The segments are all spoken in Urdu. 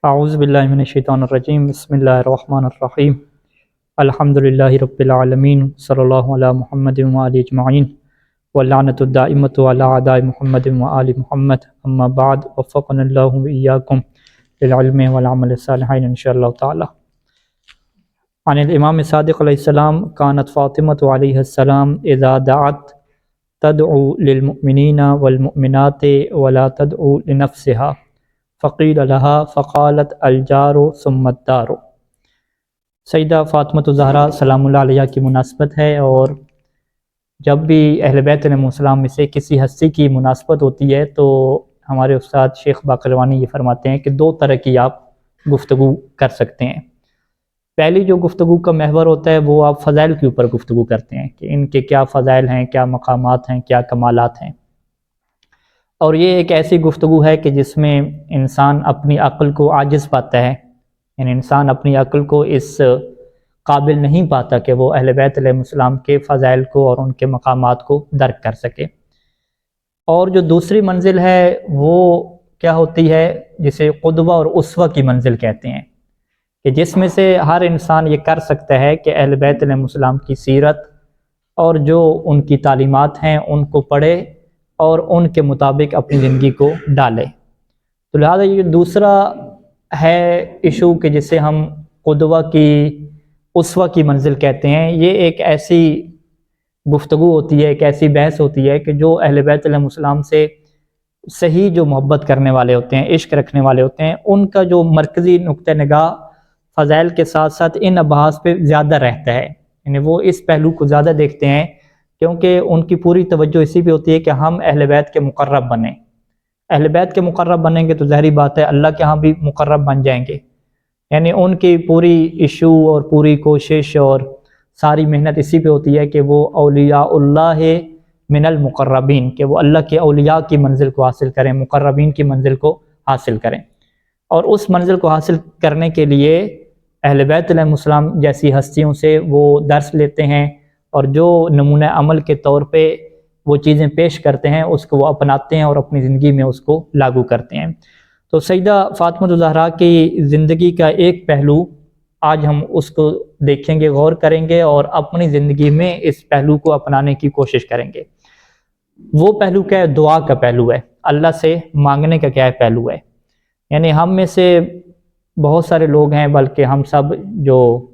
اعوذ باللہ من الشیطان الرجیم بسم اللہ الرحمن الرحیم الحمدللہ رب العالمین صلی اللہ علی محمد وآلہ اجمعین واللعنۃ الدائمۃ علی اعداء محمد وآل محمد اما بعد وفقنا اللہ وإیاکم للعلم والعمل الصالحین انشاءاللہ تعالی۔ عن الامام صادق علیہ السلام کانت فاطمۃ علیہ السلام اذا دعت تدعو للمؤمنین والمؤمنات ولا تدعو لنفسها فقیل لها فقالت الجار ثم الدار۔ سیدہ فاطمۃ الزہرا سلام اللہ علیہ کی مناسبت ہے، اور جب بھی اہل بیت علیہ السلام میں سے کسی ہستی کی مناسبت ہوتی ہے تو ہمارے استاد شیخ باقروانی یہ فرماتے ہیں کہ دو طرح کی آپ گفتگو کر سکتے ہیں۔ پہلی جو گفتگو کا محور ہوتا ہے وہ آپ فضائل کے اوپر گفتگو کرتے ہیں کہ ان کے کیا فضائل ہیں، کیا مقامات ہیں، کیا کمالات ہیں، اور یہ ایک ایسی گفتگو ہے کہ جس میں انسان اپنی عقل کو عاجز پاتا ہے، یعنی انسان اپنی عقل کو اس قابل نہیں پاتا کہ وہ اہل بیت علیہ السلام کے فضائل کو اور ان کے مقامات کو درک کر سکے۔ اور جو دوسری منزل ہے وہ کیا ہوتی ہے، جسے قدوہ اور اسوہ کی منزل کہتے ہیں، کہ جس میں سے ہر انسان یہ کر سکتا ہے کہ اہل بیت علیہ السلام کی سیرت اور جو ان کی تعلیمات ہیں ان کو پڑھے اور ان کے مطابق اپنی زندگی کو ڈالے۔ تو لہٰذا یہ دوسرا ہے ایشو کہ جسے ہم قدوہ کی اسوہ کی منزل کہتے ہیں، یہ ایک ایسی گفتگو ہوتی ہے، ایک ایسی بحث ہوتی ہے کہ جو اہل بیت علیہ السلام سے صحیح جو محبت کرنے والے ہوتے ہیں، عشق رکھنے والے ہوتے ہیں، ان کا جو مرکزی نقطہ نگاہ فضائل کے ساتھ ساتھ ان ابحاث پہ زیادہ رہتا ہے، یعنی وہ اس پہلو کو زیادہ دیکھتے ہیں، کیونکہ ان کی پوری توجہ اسی پہ ہوتی ہے کہ ہم اہل بیت کے مقرب بنیں۔ اہل بیت کے مقرب بنیں گے تو ظاہری بات ہے اللہ کے ہاں بھی مقرب بن جائیں گے، یعنی ان کی پوری ایشو اور پوری کوشش اور ساری محنت اسی پہ ہوتی ہے کہ وہ اولیاء اللہ من المقربین، کہ وہ اللہ کے اولیاء کی منزل کو حاصل کریں، مقربین کی منزل کو حاصل کریں، اور اس منزل کو حاصل کرنے کے لیے اہل بیت علیہ السلام جیسی ہستیوں سے وہ درس لیتے ہیں، اور جو نمونہ عمل کے طور پہ وہ چیزیں پیش کرتے ہیں اس کو وہ اپناتے ہیں اور اپنی زندگی میں اس کو لاگو کرتے ہیں۔ تو سیدہ فاطمۃ الزہرا کی زندگی کا ایک پہلو آج ہم اس کو دیکھیں گے، غور کریں گے اور اپنی زندگی میں اس پہلو کو اپنانے کی کوشش کریں گے۔ وہ پہلو کیا ہے؟ دعا کا پہلو ہے، اللہ سے مانگنے کا کیا ہے پہلو ہے۔ یعنی ہم میں سے بہت سارے لوگ ہیں، بلکہ ہم سب جو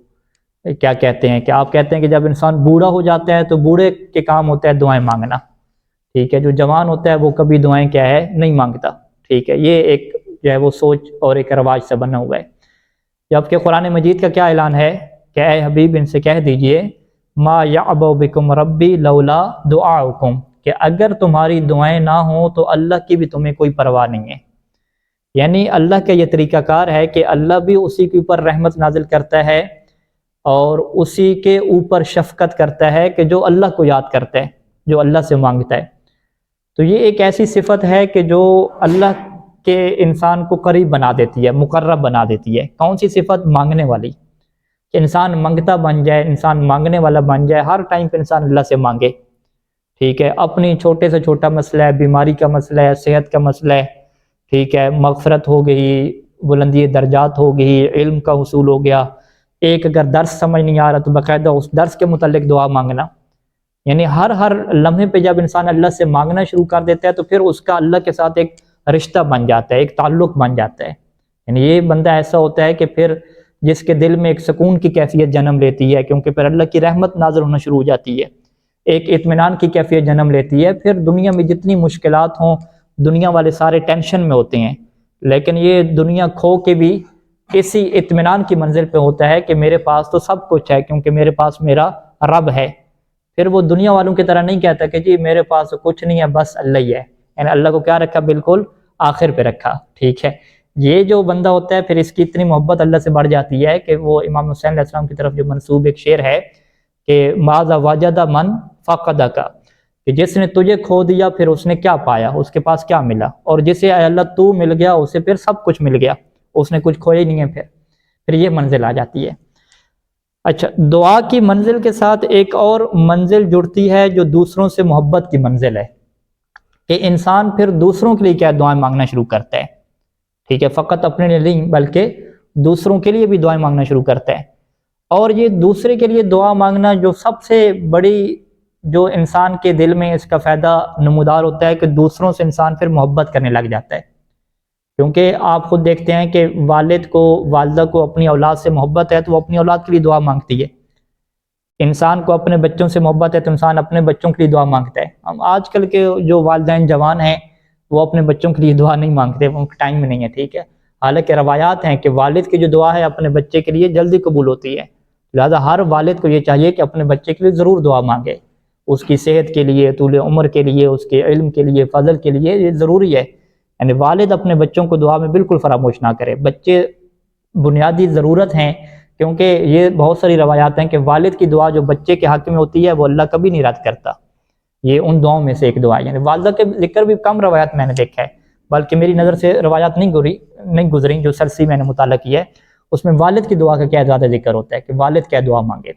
کیا کہتے ہیں کہ آپ کہتے ہیں کہ جب انسان بوڑھا ہو جاتا ہے تو بوڑھے کے کام ہوتا ہے دعائیں مانگنا، ٹھیک ہے، جو جوان ہوتا ہے وہ کبھی دعائیں کیا ہے نہیں مانگتا، ٹھیک ہے، یہ ایک جو ہے وہ سوچ اور ایک رواج سے بنا ہوا ہے۔ جبکہ قرآن مجید کا کیا اعلان ہے کہ اے حبیب ان سے کہہ دیجئے ما یعبأ بکم ربی لولا دعاؤکم، کہ اگر تمہاری دعائیں نہ ہوں تو اللہ کی بھی تمہیں کوئی پرواہ نہیں ہے۔ یعنی اللہ کا یہ طریقہ کار ہے کہ اللہ بھی اسی کے اوپر رحمت نازل کرتا ہے اور اسی کے اوپر شفقت کرتا ہے کہ جو اللہ کو یاد کرتا ہے، جو اللہ سے مانگتا ہے۔ تو یہ ایک ایسی صفت ہے کہ جو اللہ کے انسان کو قریب بنا دیتی ہے، مقرب بنا دیتی ہے۔ کون سی صفت؟ مانگنے والی، کہ انسان منگتا بن جائے، انسان مانگنے والا بن جائے، ہر ٹائم پہ انسان اللہ سے مانگے، ٹھیک ہے، اپنی چھوٹے سے چھوٹا مسئلہ ہے، بیماری کا مسئلہ ہے، صحت کا مسئلہ ہے، ٹھیک ہے، مغفرت ہو گئی، بلندی درجات ہو گئی، علم کا حصول ہو گیا، ایک اگر درس سمجھ نہیں آ رہا تو باقاعدہ اس درس کے متعلق دعا مانگنا، یعنی ہر لمحے پہ جب انسان اللہ سے مانگنا شروع کر دیتا ہے تو پھر اس کا اللہ کے ساتھ ایک رشتہ بن جاتا ہے، ایک تعلق بن جاتا ہے۔ یعنی یہ بندہ ایسا ہوتا ہے کہ پھر جس کے دل میں ایک سکون کی کیفیت جنم لیتی ہے، کیونکہ پھر اللہ کی رحمت نازل ہونا شروع ہو جاتی ہے، ایک اطمینان کی کیفیت جنم لیتی ہے۔ پھر دنیا میں جتنی مشکلات ہوں، دنیا والے سارے ٹینشن میں ہوتے ہیں، لیکن یہ دنیا کھو کے بھی اسی اطمینان کی منزل پہ ہوتا ہے کہ میرے پاس تو سب کچھ ہے کیونکہ میرے پاس میرا رب ہے۔ پھر وہ دنیا والوں کی طرح نہیں کہتا کہ جی میرے پاس کچھ نہیں ہے، بس اللہ ہی ہے، یعنی اللہ کو کیا رکھا؟ بالکل آخر پہ رکھا، ٹھیک ہے۔ یہ جو بندہ ہوتا ہے پھر اس کی اتنی محبت اللہ سے بڑھ جاتی ہے کہ وہ امام حسین علیہ السلام کی طرف جو منسوب ایک شعر ہے کہ ماذا وجد من فقدک، کہ جس نے تجھے کھو دیا پھر اس نے کیا پایا، اس کے پاس کیا ملا، اور جسے اے اللہ تو مل گیا اسے پھر سب کچھ مل گیا، اس نے کچھ کھویا ہی نہیں ہے۔ پھر یہ منزل آ جاتی ہے۔ اچھا، دعا کی منزل کے ساتھ ایک اور منزل جڑتی ہے جو دوسروں سے محبت کی منزل ہے، کہ انسان پھر دوسروں کے لیے کیا دعائیں مانگنا شروع کرتا ہے، ٹھیک ہے، فقط اپنے لیے نہیں بلکہ دوسروں کے لیے بھی دعائیں مانگنا شروع کرتا ہے۔ اور یہ دوسرے کے لیے دعا مانگنا جو سب سے بڑی جو انسان کے دل میں اس کا فائدہ نمودار ہوتا ہے کہ دوسروں سے انسان پھر محبت کرنے لگ جاتا ہے، کیونکہ آپ خود دیکھتے ہیں کہ والد کو والدہ کو اپنی اولاد سے محبت ہے تو وہ اپنی اولاد کے لیے دعا مانگتی ہے، انسان کو اپنے بچوں سے محبت ہے تو انسان اپنے بچوں کے لیے دعا مانگتا ہے۔ ہم آج کل کے جو والدین جوان ہیں وہ اپنے بچوں کے لیے دعا نہیں مانگتے، ان کا ٹائم نہیں ہے، ٹھیک ہے، حالانکہ روایات ہیں کہ والد کی جو دعا ہے اپنے بچے کے لیے جلدی قبول ہوتی ہے، لہذا ہر والد کو یہ چاہیے کہ اپنے بچے کے لیے ضرور دعا مانگے، اس کی صحت کے لیے، طول عمر کے لیے، اس کے علم کے لیے، فضل کے لیے، یہ ضروری ہے۔ یعنی والد اپنے بچوں کو دعا میں بالکل فراموش نہ کرے، بچے بنیادی ضرورت ہیں، کیونکہ یہ بہت ساری روایات ہیں کہ والد کی دعا جو بچے کے حق میں ہوتی ہے وہ اللہ کبھی نہیں رد کرتا، یہ ان دعاؤں میں سے ایک دعا ہے۔ یعنی والدہ کے ذکر بھی کم روایات میں نے دیکھا ہے، بلکہ میری نظر سے روایات نہیں گزری جو سرسی میں نے مطالعہ کی ہے، اس میں والد کی دعا کا کیا زیادہ ذکر ہوتا ہے کہ والد کیا دعا مانگے۔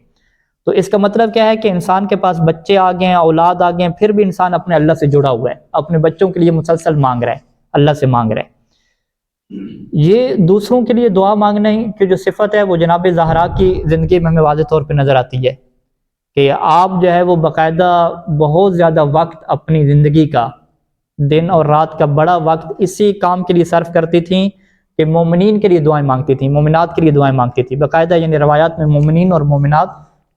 تو اس کا مطلب کیا ہے کہ انسان کے پاس بچے آ گئے ہیں، اولاد آ گئے ہیں، پھر بھی انسان اپنے اللہ سے جڑا ہوا ہے، اپنے بچوں کے لیے مسلسل مانگ رہا ہے، اللہ سے مانگ رہا ہے۔ یہ دوسروں کے لیے دعا مانگنے کی جو صفت ہے وہ جناب زہرا کی زندگی میں ہمیں واضح طور پہ نظر آتی ہے کہ آپ جو ہے وہ باقاعدہ بہت زیادہ وقت اپنی زندگی کا، دن اور رات کا بڑا وقت اسی کام کے لیے صرف کرتی تھیں کہ مومنین کے لیے دعائیں مانگتی تھیں، مومنات کے لیے دعائیں مانگتی تھیں باقاعدہ۔ یعنی روایات میں مومنین اور مومنات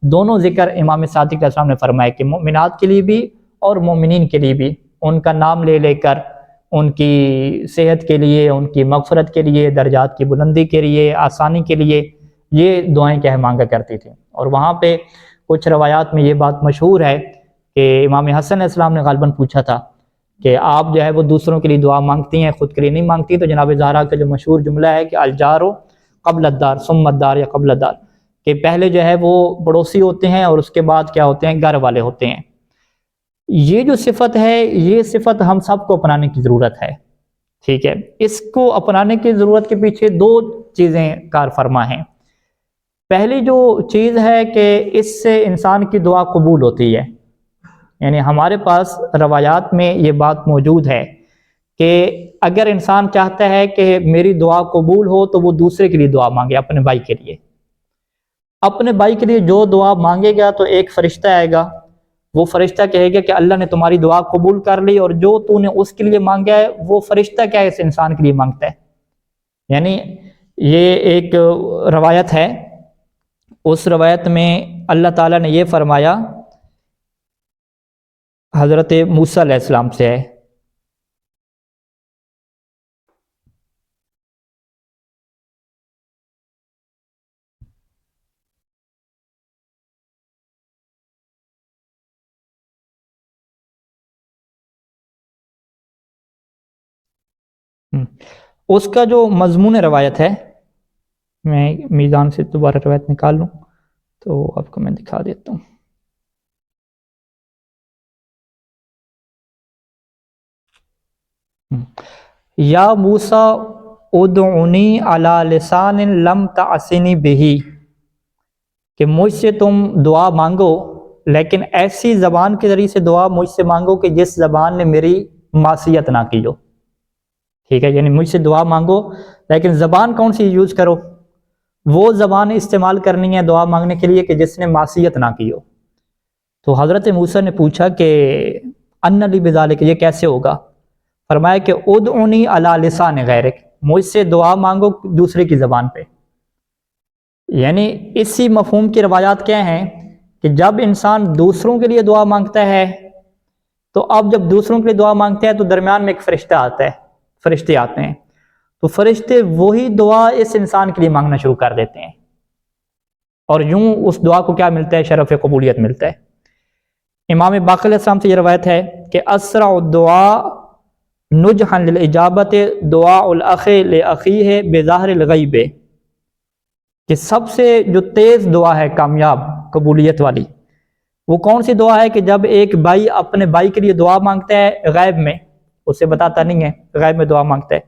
دونوں ذکر امام صادق علیہ السلام نے فرمایا کہ مومنات کے لیے بھی اور مومنین کے لیے بھی، ان کا نام لے لے کر ان کی صحت کے لیے، ان کی مغفرت کے لیے، درجات کی بلندی کے لیے، آسانی کے لیے یہ دعائیں کیا ہے مانگا کرتی تھیں۔ اور وہاں پہ کچھ روایات میں یہ بات مشہور ہے کہ امام حسن علیہ السلام نے غالباً پوچھا تھا کہ آپ جو ہے وہ دوسروں کے لیے دعا مانگتی ہیں، خود کے لیے نہیں مانگتی، تو جناب زہرا کا جو مشہور جملہ ہے کہ الجارو قبل الدار ثم الدار یا قبل الدار، کہ پہلے جو ہے وہ پڑوسی ہوتے ہیں اور اس کے بعد کیا ہوتے ہیں، گھر والے ہوتے ہیں۔ یہ جو صفت ہے یہ صفت ہم سب کو اپنانے کی ضرورت ہے، ٹھیک ہے۔ اس کو اپنانے کی ضرورت کے پیچھے دو چیزیں کار فرما ہیں۔ پہلی جو چیز ہے کہ اس سے انسان کی دعا قبول ہوتی ہے، یعنی ہمارے پاس روایات میں یہ بات موجود ہے کہ اگر انسان چاہتا ہے کہ میری دعا قبول ہو تو وہ دوسرے کے لیے دعا مانگے، اپنے بھائی کے لیے۔ اپنے بھائی کے لیے جو دعا مانگے گا تو ایک فرشتہ آئے گا، وہ فرشتہ کہے گا کہ اللہ نے تمہاری دعا قبول کر لی، اور جو تو نے اس کے لیے مانگا ہے وہ فرشتہ کیا ہے اس انسان کے لیے مانگتا ہے۔ یعنی یہ ایک روایت ہے، اس روایت میں اللہ تعالیٰ نے یہ فرمایا، حضرت موسیٰ علیہ السلام سے ہے، اس کا جو مضمون روایت ہے، میں میزان سے دوبارہ روایت نکال لوں تو آپ کو میں دکھا دیتا ہوں۔ یا موسیٰ ادعونی علی لسان لم تعصنی بہی، کہ مجھ سے تم دعا مانگو لیکن ایسی زبان کے ذریعے سے دعا مجھ سے مانگو کہ جس زبان نے میری معصیت نہ کی ہو، ٹھیک ہے۔ یعنی مجھ سے دعا مانگو لیکن زبان کون سی یوز کرو، وہ زبان استعمال کرنی ہے دعا مانگنے کے لیے کہ جس نے معصیت نہ کی ہو۔ تو حضرت موسیٰ نے پوچھا کہ ان لی بذالک، یہ کیسے ہوگا؟ فرمایا کہ ادعونی علی لسان غیرک، مجھ سے دعا مانگو دوسرے کی زبان پہ۔ یعنی اسی مفہوم کی روایات کیا ہیں کہ جب انسان دوسروں کے لیے دعا مانگتا ہے تو اب جب دوسروں کے لیے دعا مانگتا ہے تو درمیان میں ایک فرشتہ آتا ہے، فرشتے آتے ہیں، تو فرشتے وہی دعا اس انسان کے لیے مانگنا شروع کر دیتے ہیں، اور یوں اس دعا کو کیا ملتا ہے، شرف قبولیت ملتا ہے۔ امام باقر علیہ السلام سے یہ روایت ہے کہ اسرع الدعاء نجحا للاجابت دعاء الاخ لاخیہ بظاہر الغیب، کہ سب سے جو تیز دعا ہے کامیاب قبولیت والی وہ کون سی دعا ہے کہ جب ایک بھائی اپنے بھائی کے لیے دعا مانگتا ہے غیب میں، اسے بتاتا نہیں ہے، غیب میں دعا مانگتا ہے،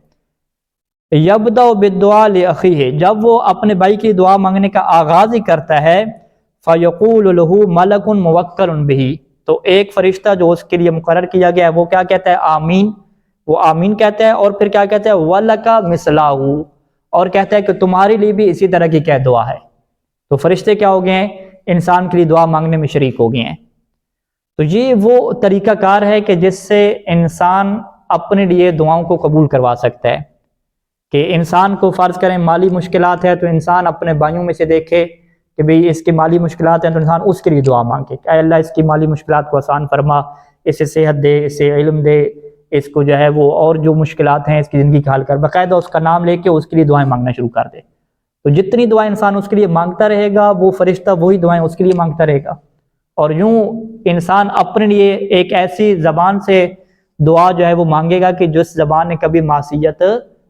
یبدأ بالدعاء لاخیہ، جب وہ اپنے بھائی کی دعا مانگنے کا آغاز ہی کرتا ہے، فیقول له ملک موکل بہ، تو ایک فرشتہ جو اس کے لیے مقرر کیا گیا ہے وہ کیا کہتا ہے، آمین، وہ آمین کہتا ہے، اور پھر کیا کہتا ہے وَلَكَ مِثْلَهُ، اور کہتا ہے کہ تمہارے لیے بھی اسی طرح کی کیا دعا ہے۔ تو فرشتے کیا ہو گئے ہیں؟ انسان کے لیے دعا مانگنے میں شریک ہو گئے ہیں۔ تو یہ وہ طریقہ کار ہے کہ جس سے انسان اپنے لیے دعاؤں کو قبول کروا سکتا ہے، کہ انسان کو فرض کریں مالی مشکلات ہے تو انسان اپنے بھائیوں میں سے دیکھے کہ بھئی اس کی مالی مشکلات ہیں، تو انسان اس کے لیے دعا مانگے کہ اے اللہ اس کی مالی مشکلات کو آسان فرما، اسے صحت دے، اسے علم دے، اس کو جو ہے وہ اور جو مشکلات ہیں اس کی زندگی کا حل کر، باقاعدہ اس کا نام لے کے اس کے لیے دعائیں مانگنا شروع کر دے۔ تو جتنی دعائیں انسان اس کے لیے مانگتا رہے گا، وہ فرشتہ وہی دعائیں اس کے لیے مانگتا رہے گا، اور یوں انسان اپنے لیے ایک ایسی زبان سے دعا جو ہے وہ مانگے گا کہ جس زبان نے کبھی معصیت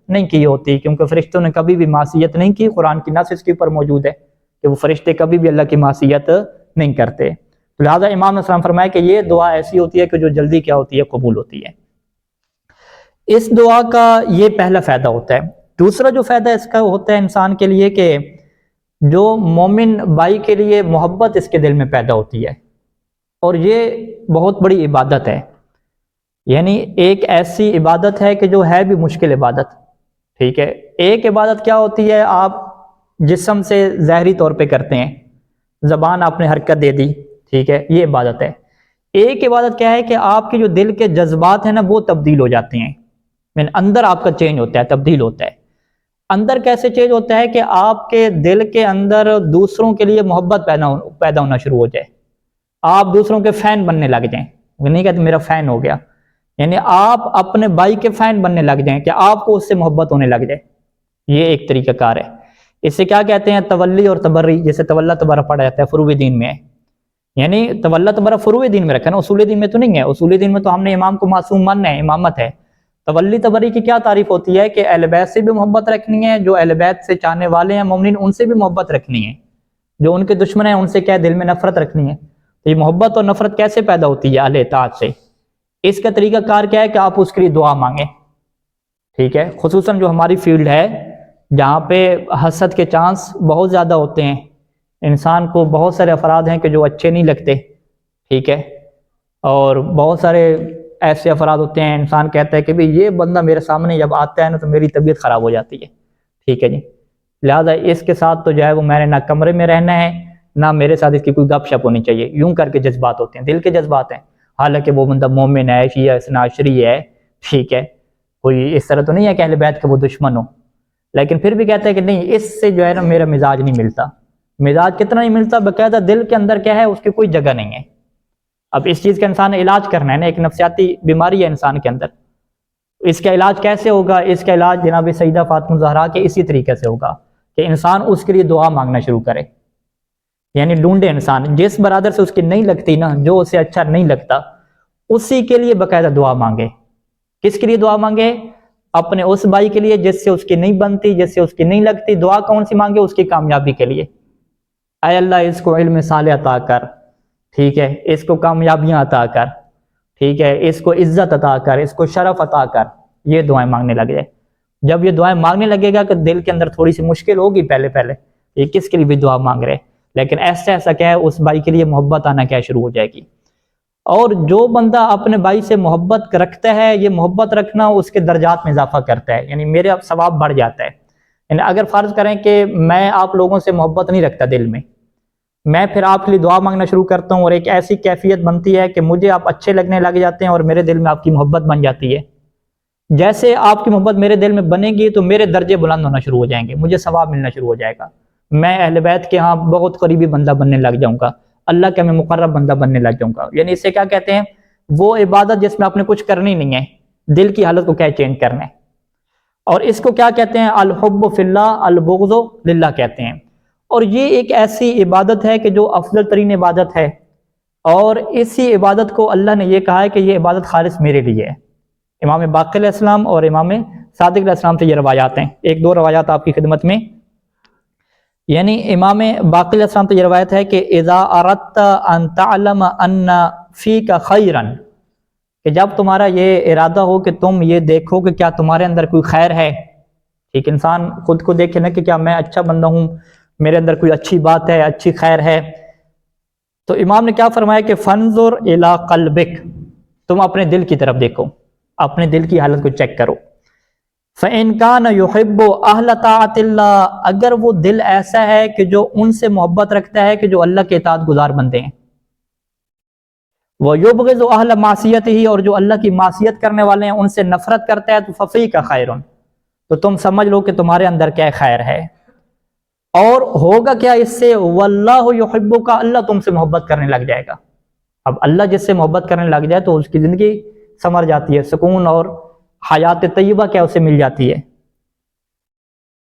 نہیں کی ہوتی، کیونکہ فرشتوں نے کبھی بھی معصیت نہیں کی، قرآن کی نص اس کے اوپر موجود ہے کہ وہ فرشتے کبھی بھی اللہ کی معصیت نہیں کرتے۔ لہٰذا امام نے السلام فرمایا کہ یہ دعا ایسی ہوتی ہے کہ جو جلدی کیا ہوتی ہے؟ قبول ہوتی ہے۔ اس دعا کا یہ پہلا فائدہ ہوتا ہے۔ دوسرا جو فائدہ اس کا ہوتا ہے انسان کے لیے کہ جو مومن بھائی کے لیے محبت اس کے دل میں پیدا ہوتی ہے، اور یہ بہت بڑی عبادت ہے، یعنی ایک ایسی عبادت ہے کہ جو ہے بھی مشکل عبادت، ٹھیک ہے۔ ایک عبادت کیا ہوتی ہے؟ آپ جسم سے ظاہری طور پہ کرتے ہیں، زبان آپ نے حرکت دے دی، ٹھیک ہے، یہ عبادت ہے۔ ایک عبادت کیا ہے کہ آپ کے جو دل کے جذبات ہیں نا وہ تبدیل ہو جاتے ہیں، یعنی اندر آپ کا چینج ہوتا ہے، تبدیل ہوتا ہے۔ اندر کیسے چینج ہوتا ہے کہ آپ کے دل کے اندر دوسروں کے لیے محبت پیدا ہونا شروع ہو جائے، آپ دوسروں کے فین بننے لگ جائیں، نہیں کہتے میرا فین ہو گیا، یعنی آپ اپنے بھائی کے فین بننے لگ جائیں کہ آپ کو اس سے محبت ہونے لگ جائے۔ یہ ایک طریقہ کار ہے۔ اس سے کیا کہتے ہیں؟ تولی اور تبری، جیسے تولا تبرہ پڑھا جاتا ہے فروع دین میں ہے، یعنی تولا تبرہ فروع دین میں رکھا نا، اصول دین میں تو نہیں ہے۔ اصول دین میں تو ہم نے امام کو معصوم ماننا ہے، امامت ہے۔ تولی تبری کی کیا تعریف ہوتی ہے کہ اہل بیت سے بھی محبت رکھنی ہے، جو اہل بیت سے چاہنے والے ہیں مومنین ان سے بھی محبت رکھنی ہے، جو ان کے دشمن ہیں ان سے کیا دل میں نفرت رکھنی ہے۔ تو یہ محبت اور نفرت کیسے پیدا ہوتی ہے؟ اہل اطاعت سے۔ اس کا طریقہ کار کیا ہے کہ آپ اس کے لیے دعا مانگیں، ٹھیک ہے۔ خصوصاً جو ہماری فیلڈ ہے جہاں پہ حسد کے چانس بہت زیادہ ہوتے ہیں، انسان کو بہت سارے افراد ہیں کہ جو اچھے نہیں لگتے، ٹھیک ہے، اور بہت سارے ایسے افراد ہوتے ہیں انسان کہتا ہے کہ بھئی یہ بندہ میرے سامنے جب آتا ہے نا تو میری طبیعت خراب ہو جاتی ہے، ٹھیک ہے جی، لہٰذا اس کے ساتھ تو جو ہے وہ میں نے نہ کمرے میں رہنا ہے نہ میرے ساتھ اس کی کوئی گپ شپ ہونی چاہیے۔ یوں کر کے جذبات ہوتے ہیں، دل کے جذبات ہیں، حالانکہ وہ بندہ مومن ہے، شیعہ اثنا عشری ہے، ٹھیک ہے، کوئی اس طرح تو نہیں ہے کہ اہل بیت کے وہ دشمن ہو، لیکن پھر بھی کہتا ہے کہ نہیں اس سے جو ہے نا میرا مزاج نہیں ملتا۔ مزاج کتنا نہیں ملتا؟ باقاعدہ دل کے اندر کیا ہے؟ اس کی کوئی جگہ نہیں ہے۔ اب اس چیز کا انسان نے علاج کرنا ہے نا، ایک نفسیاتی بیماری ہے انسان کے اندر، اس کا علاج کیسے ہوگا؟ اس کا علاج جناب سیدہ فاطمہ زہرا کے اسی طریقے سے ہوگا کہ انسان اس کے لیے دعا مانگنا شروع کرے، یعنی ڈھونڈے انسان جس برادر سے اس کی نہیں لگتی نا، جو اسے اچھا نہیں لگتا، اسی کے لیے باقاعدہ دعا مانگے۔ کس کے لیے دعا مانگے؟ اپنے اس بھائی کے لیے جس سے اس کی نہیں بنتی، جس سے اس کی نہیں لگتی۔ دعا کون سی مانگے؟ اس کی کامیابی کے لیے، اے اللہ اس کو علم صالح عطا کر، ٹھیک ہے، اس کو کامیابیاں عطا کر، ٹھیک ہے، اس کو عزت عطا کر، اس کو شرف عطا کر، یہ دعائیں مانگنے لگ جائے۔ جب یہ دعائیں مانگنے لگے گا کہ دل کے اندر تھوڑی سی مشکل ہوگی پہلے یہ کس کے لیے بھی دعا مانگ رہے، لیکن ایسا کیا ہے اس بھائی کے لیے محبت آنا کیا شروع ہو جائے گی۔ اور جو بندہ اپنے بھائی سے محبت رکھتا ہے، یہ محبت رکھنا اس کے درجات میں اضافہ کرتا ہے، یعنی میرے ثواب بڑھ جاتا ہے۔ یعنی اگر فرض کریں کہ میں آپ لوگوں سے محبت نہیں رکھتا دل میں پھر آپ کے لیے دعا مانگنا شروع کرتا ہوں، اور ایک ایسی کیفیت بنتی ہے کہ مجھے آپ اچھے لگنے لگ جاتے ہیں اور میرے دل میں آپ کی محبت بن جاتی ہے۔ جیسے آپ کی محبت میرے دل میں بنے گی تو میرے درجے بلند ہونا شروع ہو جائیں گے، مجھے ثواب ملنا شروع ہو جائے گا، میں اہل بیت کے ہاں بہت قریبی بندہ بننے لگ جاؤں گا، اللہ کے میں مقرب بندہ بننے لگ جاؤں گا۔ یعنی اس سے کیا کہتے ہیں؟ وہ عبادت جس میں آپ نے کچھ کرنی نہیں ہے، دل کی حالت کو کیا چینج کرنا ہے، اور اس کو کیا کہتے ہیں؟ الحب فی اللہ البغض للہ کہتے ہیں۔ اور یہ ایک ایسی عبادت ہے کہ جو افضل ترین عبادت ہے، اور اسی عبادت کو اللہ نے یہ کہا ہے کہ یہ عبادت خالص میرے لیے ہے۔ امام باقر علیہ السلام اور امام صادق علیہ السلام سے یہ روایات ہیں، ایک دو روایات آپ کی خدمت میں، یعنی امام باقر علیہ السلام سے یہ روایت ہے کہ اذا اردت ان تعلم ان فیک خیرا، کہ جب تمہارا یہ ارادہ ہو کہ تم یہ دیکھو کہ کیا تمہارے اندر کوئی خیر ہے، ٹھیک، انسان خود کو دیکھے نا کہ کیا میں اچھا بندہ ہوں، میرے اندر کوئی اچھی بات ہے، اچھی خیر ہے، تو امام نے کیا فرمایا کہ فانظر الی قلبک، تم اپنے دل کی طرف دیکھو، اپنے دل کی حالت کو چیک کرو. فَإِنْ كَانَ يُحِبُّ أَهْلَ طَاعَةِ اللَّهِ، اگر وہ دل ایسا ہے کہ جو ان سے محبت رکھتا ہے کہ جو اللہ کے اطاعت گزار بندے ہیں. وَيُبْغِضُ أَهْلَ مَعْصِيَتِهِ، اور جو اللہ کی معصیت کرنے والے ہیں ان سے نفرت کرتا ہے. تو فَفِيكَ خَيْرٌ، تو تم سمجھ لو کہ تمہارے اندر کیا خیر ہے. اور ہوگا کیا اس سے؟ وَاللَّهُ يُحِبُّكَ، اللہ تم سے محبت کرنے لگ جائے گا. اب اللہ جس سے محبت کرنے لگ جائے تو اس کی زندگی سنور جاتی ہے، سکون اور حیات طیبہ کیا اسے مل جاتی ہے.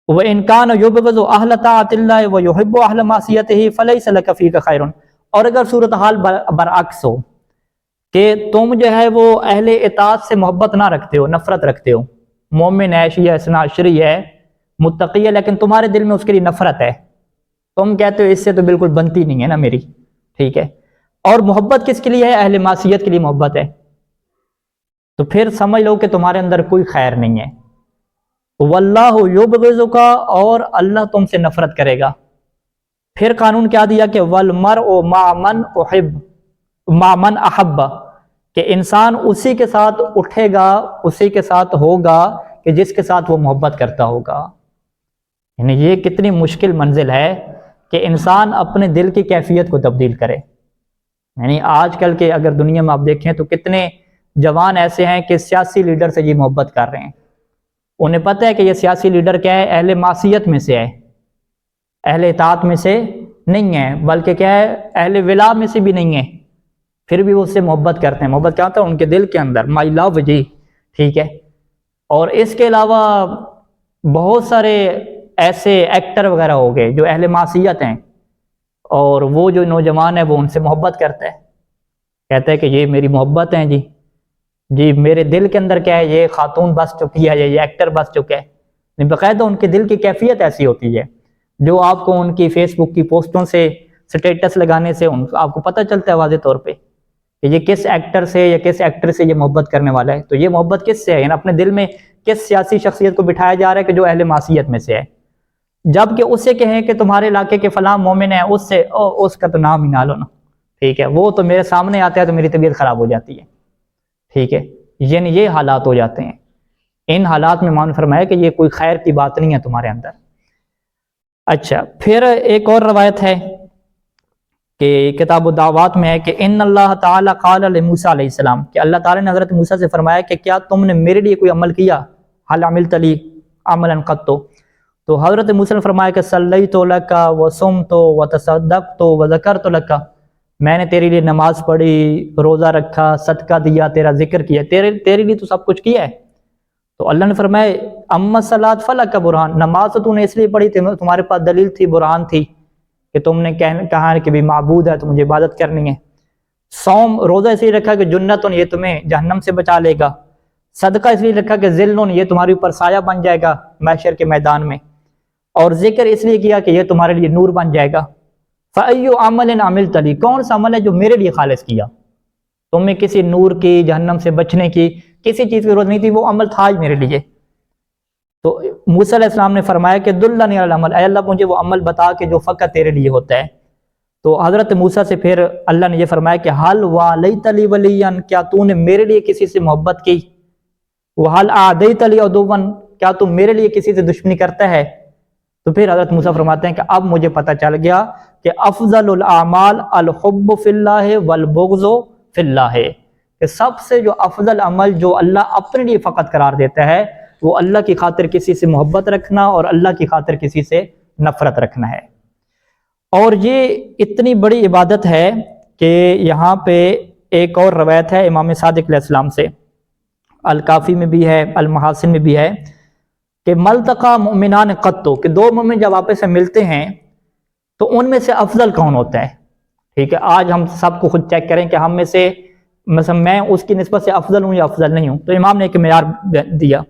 وَإِنْ كَانَ يُبْغِضُ أَهْلَ طَاعَةِ اللَّهِ وَيُحِبُّ أَهْلَ مَعْصِيَتِهِ فَلَيْسَ لَكَ فِيكَ خَيْرٌ. اور اگر صورتحال برعکس ہو کہ تم جو ہے وہ اہل اطاعت سے محبت نہ رکھتے ہو، نفرت رکھتے ہو، مومن ہے، شیعہ اثنا عشری ہے، متقی ہے، لیکن تمہارے دل میں اس کے لیے نفرت ہے، تم کہتے ہو اس سے تو بالکل بنتی نہیں ہے نا میری، ٹھیک ہے. اور محبت کس کے لیے ہے؟ اہل معصیت کے لیے محبت ہے. تو پھر سمجھ لو کہ تمہارے اندر کوئی خیر نہیں ہے. واللہ یبغضک، اور اللہ تم سے نفرت کرے گا. پھر قانون کیا دیا کہ والمرء مع من احب، کہ انسان اسی کے ساتھ اٹھے گا، اسی کے ساتھ ہوگا کہ جس کے ساتھ وہ محبت کرتا ہوگا. یعنی یہ کتنی مشکل منزل ہے کہ انسان اپنے دل کی کیفیت کو تبدیل کرے. یعنی آج کل کے اگر دنیا میں آپ دیکھیں تو کتنے جوان ایسے ہیں کہ سیاسی لیڈر سے یہ محبت کر رہے ہیں. انہیں پتہ ہے کہ یہ سیاسی لیڈر کیا ہے؟ اہل معصیت میں سے ہے، اہل اطاعت میں سے نہیں ہے، بلکہ کیا ہے؟ اہل ولا میں سے بھی نہیں ہے، پھر بھی وہ اس سے محبت کرتے ہیں. محبت کیا ہوتا ہے؟ ان کے دل کے اندر مائی لو جی، ٹھیک ہے. اور اس کے علاوہ بہت سارے ایسے ایکٹر وغیرہ ہو گئے جو اہل معصیت ہیں، اور وہ جو نوجوان ہے وہ ان سے محبت کرتا ہے، کہتا ہے کہ یہ میری محبت ہیں جی میرے دل کے اندر کیا ہے؟ یہ خاتون بس چکی ہے، یہ ایکٹر بس چکا ہے. باقاعدہ ان کے دل کی کیفیت ایسی ہوتی ہے جو آپ کو ان کی فیس بک کی پوسٹوں سے، سٹیٹس لگانے سے آپ کو پتہ چلتا ہے واضح طور پہ کہ یہ کس ایکٹر سے یا کس ایکٹر سے یہ محبت کرنے والا ہے. تو یہ محبت کس سے ہے؟ یعنی اپنے دل میں کس سیاسی شخصیت کو بٹھایا جا رہا ہے کہ جو اہل معصیت میں سے ہے. جبکہ اسے کہیں کہ تمہارے علاقے کے فلاں مومن ہے، اس کا تو نام ہی نہ لو نا، ٹھیک ہے، وہ تو میرے سامنے آتا ہے تو میری طبیعت خراب ہو جاتی ہے، ٹھیک ہے. یعنی یہ حالات ہو جاتے ہیں. ان حالات میں مان فرمایا کہ یہ کوئی خیر کی بات نہیں ہے تمہارے اندر. اچھا، پھر ایک اور روایت ہے کہ کتاب الدعوات میں ہے کہ ان اللہ تعالی قال لموسیٰ علیہ السلام، کہ اللہ تعالی نے حضرت موسیٰ سے فرمایا کہ کیا تم نے میرے لیے کوئی عمل کیا؟ حل عملت لی عملا قط، تو حضرت موسیٰ نے فرمایا کہ صلیت لک وصمت وتصدقت وذکرت لک، میں نے تیرے لیے نماز پڑھی، روزہ رکھا، صدقہ دیا، تیرا ذکر کیا، تیرے لیے تو سب کچھ کیا ہے. تو اللہ نے فرمایا اما الصلاۃ فلک برہان، نماز تو نے اس لیے پڑھی تھی، تمہارے پاس دلیل تھی، برہان تھی کہ تم نے کہا کہ بھی معبود ہے تو مجھے عبادت کرنی ہے. صوم، روزہ اس لیے رکھا کہ جنتن، یہ تمہیں جہنم سے بچا لے گا. صدقہ اس لیے رکھا کہ ذلن، یہ تمہارے اوپر سایہ بن جائے گا محشر کے میدان میں. اور ذکر اس لیے کیا کہ یہ تمہارے لیے نور بن جائے گا. فَأَيُّ عَمَلٍ عَمِلْتَ لِي، کون سا عمل ہے جو میرے لیے خالص کیا؟ تمہیں کسی نور کی، جہنم سے بچنے کی، کسی چیز کی ضرورت نہیں تھی، وہ عمل تھا ہی میرے لیے. تو موسیٰ علیہ السلام نے فرمایا کہ دلنی علی العمل، اے اللہ مجھے وہ عمل بتا کہ جو فقط تیرے لیے ہوتا ہے. تو حضرت موسیٰ سے پھر اللہ نے یہ فرمایا کہ حل والیت لی ولیا، کیا تو نے میرے لیے کسی سے محبت کی؟ وحل اعدیت لی عدوا، کیا تو میرے لیے کسی سے دشمنی کرتا ہے؟ تو پھر حضرت موسیٰ فرماتے ہیں کہ اب مجھے پتہ چل گیا کہ افضل الاعمال الحب فی اللہ والبغض فی اللہ، کہ سب سے جو افضل عمل جو اللہ اپنے لیے فقط قرار دیتا ہے وہ اللہ کی خاطر کسی سے محبت رکھنا اور اللہ کی خاطر کسی سے نفرت رکھنا ہے. اور یہ اتنی بڑی عبادت ہے کہ یہاں پہ ایک اور روایت ہے امام صادق علیہ السلام سے، الکافی میں بھی ہے، المحاسن میں بھی ہے، کہ ملتقى مؤمنان قط، کہ دو مومن جب آپس سے ملتے ہیں تو ان میں سے افضل کون ہوتا ہے؟ ٹھیک ہے، آج ہم سب کو خود چیک کریں کہ ہم میں سے مثلا میں اس کی نسبت سے افضل ہوں یا افضل نہیں ہوں. تو امام نے ایک معیار دیا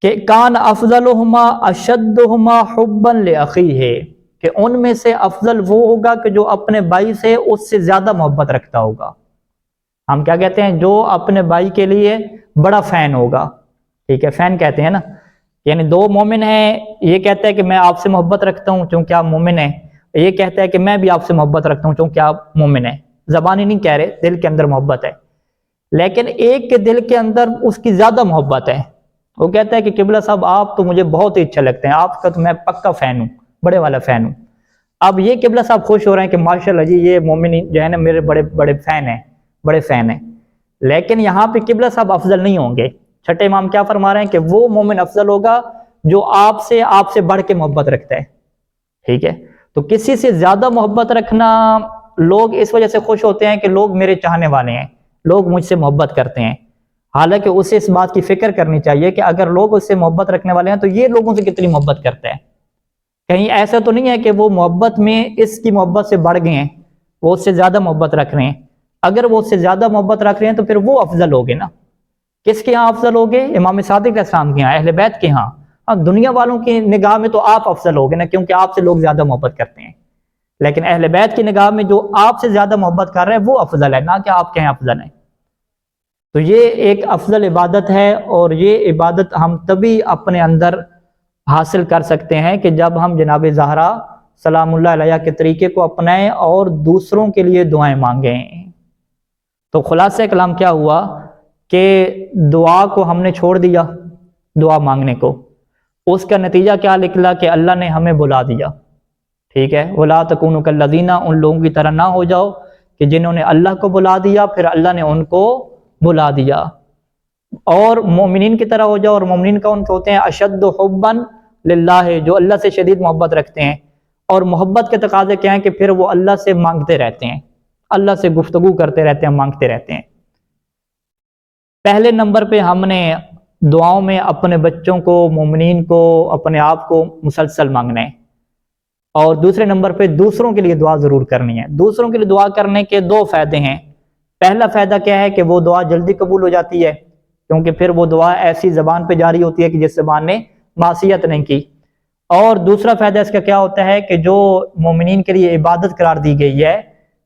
کہ کان افضلہما اشدہما حبا لاخیہ، کہ ان میں سے افضل وہ ہوگا کہ جو اپنے بھائی سے اس سے زیادہ محبت رکھتا ہوگا. ہم کیا کہتے ہیں؟ جو اپنے بھائی کے لیے بڑا فین ہوگا، ٹھیک ہے، فین کہتے ہیں نا. یعنی دو مومن ہیں، یہ کہتا ہے کہ میں آپ سے محبت رکھتا ہوں چونکہ آپ مومن ہیں، یہ کہتا ہے کہ میں بھی آپ سے محبت رکھتا ہوں چونکہ آپ مومن ہیں. زبانی نہیں کہہ رہے، دل کے اندر محبت ہے. لیکن ایک کے دل کے اندر اس کی زیادہ محبت ہے، وہ کہتا ہے کہ قبلہ صاحب آپ تو مجھے بہت ہی اچھے لگتے ہیں، آپ کا تو میں پکا فین ہوں، بڑے والا فین ہوں۔ اب یہ قبلہ صاحب خوش ہو رہے ہیں کہ ماشاءاللہ جی یہ مومن جو ہے نا میرے بڑے بڑے فین ہیں، لیکن یہاں پہ قبلہ صاحب افضل نہیں ہوں گے۔ چھٹے امام کیا فرما رہے ہیں کہ وہ مومن افضل ہوگا جو آپ سے بڑھ کے محبت رکھتا ہے، ٹھیک ہے؟ تو کسی سے زیادہ محبت رکھنا، لوگ اس وجہ سے خوش ہوتے ہیں کہ لوگ میرے چاہنے والے ہیں، لوگ مجھ سے محبت کرتے ہیں، حالانکہ اسے اس بات کی فکر کرنی چاہیے کہ اگر لوگ اس سے محبت رکھنے والے ہیں تو یہ لوگوں سے کتنی محبت کرتا ہے۔ کہیں ایسا تو نہیں ہے کہ وہ محبت میں اس کی محبت سے بڑھ گئے ہیں، وہ اس سے زیادہ محبت رکھ رہے ہیں۔ اگر وہ اس سے زیادہ محبت رکھ رہے ہیں تو پھر وہ افضل ہوگے نا۔ کس کے ہاں افضل ہوگے؟ امام صادق علیہ السلام کے ہاں، اہل بیت کے ہاں۔ دنیا والوں کی نگاہ میں تو آپ افضل ہوگے نا، کیونکہ آپ سے لوگ زیادہ محبت کرتے ہیں، لیکن اہل بیت کی نگاہ میں جو آپ سے زیادہ محبت کر رہے ہیں وہ افضل ہے، نہ کہ آپ کے ہاں افضل ہیں۔ تو یہ ایک افضل عبادت ہے، اور یہ عبادت ہم تبھی اپنے اندر حاصل کر سکتے ہیں کہ جب ہم جناب زہرا سلام اللہ علیہ کے طریقے کو اپنائیں اور دوسروں کے لیے دعائیں مانگیں۔ تو خلاصہ کلام کیا ہوا کہ دعا کو ہم نے چھوڑ دیا، دعا مانگنے کو، اس کا نتیجہ کیا نکلا کہ اللہ نے ہمیں بلا دیا، ٹھیک ہے؟ وَلَا تَكُونُوا كَالَّذِينَ، ان لوگوں کی طرح نہ ہو جاؤ کہ جنہوں نے اللہ کو بلا دیا پھر اللہ نے ان کو بلا دیا، اور مومنین کی طرح ہو جاؤ، اور مومنین کون ہوتے ہیں؟ اشد حبا للہ، جو اللہ سے شدید محبت رکھتے ہیں، اور محبت کے تقاضے کیا ہیں کہ پھر وہ اللہ سے مانگتے رہتے ہیں، اللہ سے گفتگو کرتے رہتے ہیں، مانگتے رہتے ہیں۔ پہلے نمبر پہ ہم نے دعاؤں میں اپنے بچوں کو، مومنین کو، اپنے آپ کو مسلسل مانگنا ہے، اور دوسرے نمبر پہ دوسروں کے لیے دعا ضرور کرنی ہے۔ دوسروں کے لیے دعا کرنے کے دو فائدے ہیں۔ پہلا فائدہ کیا ہے کہ وہ دعا جلدی قبول ہو جاتی ہے، کیونکہ پھر وہ دعا ایسی زبان پہ جاری ہوتی ہے کہ جس زبان نے معصیت نہیں کی۔ اور دوسرا فائدہ اس کا کیا ہوتا ہے کہ جو مومنین کے لیے عبادت قرار دی گئی ہے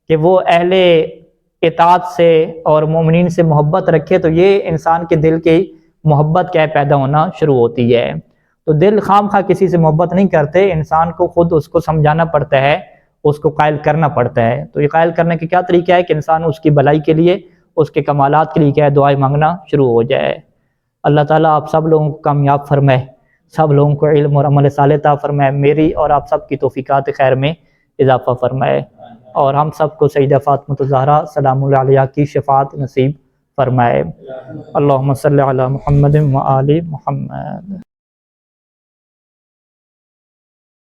کہ وہ اہل اطاعت سے اور مومنین سے محبت رکھے، تو یہ انسان کے دل کی محبت کیا پیدا ہونا شروع ہوتی ہے۔ تو دل خام خواہ کسی سے محبت نہیں کرتے، انسان کو خود اس کو سمجھانا پڑتا ہے، اس کو قائل کرنا پڑتا ہے۔ تو یہ قائل کرنے کے کیا طریقہ ہے کہ انسان اس کی بھلائی کے لیے، اس کے کمالات کے لیے کیا ہے، دعائیں مانگنا شروع ہو جائے۔ اللہ تعالیٰ آپ سب لوگوں کو کامیاب فرمائے، سب لوگوں کو علم اور عمل صالح عطا فرمائے، میری اور آپ سب کی توفیقات خیر میں اضافہ فرمائے، اور ہم سب کو سیدہ فاطمہ الزہرا سلام اللہ علیہا کی شفاعت نصیب فرمائے۔ اللہم صلی علی محمد و آل محمد۔